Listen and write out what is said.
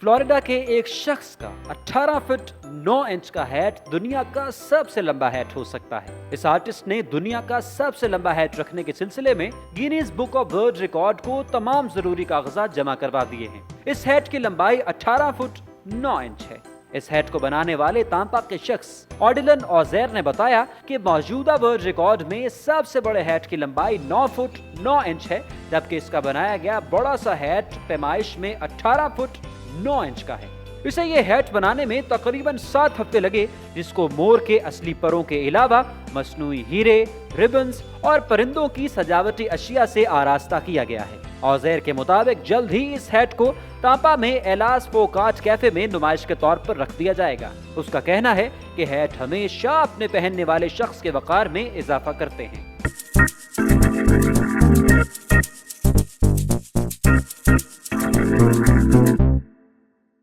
Florida के एक शख्स का 18 फुट 9 इंच का हैट दुनिया का सबसे लंबा हैट हो सकता है। इस आर्टिस्ट ने दुनिया का सबसे लंबा हैट रखने के सिलसिले में Guinness book of world record को तमाम जरूरी कागजात जमा करवा दिए हैं। इस हैट की लंबाई 18 फुट 9 इंच है। इस हैट को बनाने वाले तांपा के शख्स ऑडिलन ओज़ेर ने बताया कि मौजूदा वर्ल्ड रिकॉर्ड में सबसे बड़े हैट की लंबाई 9 फुट 9 इंच है, जबकि इसका बनाया गया बड़ा सा हैट पैमाइश में 18 फुट 9 इंच का है। इसे ये हैट बनाने में तकरीबन 7 हफ्ते लगे, जिसको मोर के असली परों के अलावा मसनूई हीरे, रिबन्स और परिंदों की सजावटी अशिया से आरास्ता किया गया है। ओज़ेर के मुताबिक जल्द ही इस हैट को तांपा में एलास फोकाट कैफे में नुमाइश के तौर पर रख दिया जाएगा। उसका कहना है कि हैट हमेशा अपने पहनने वाले शख्स के वकार में इजाफा करते हैं।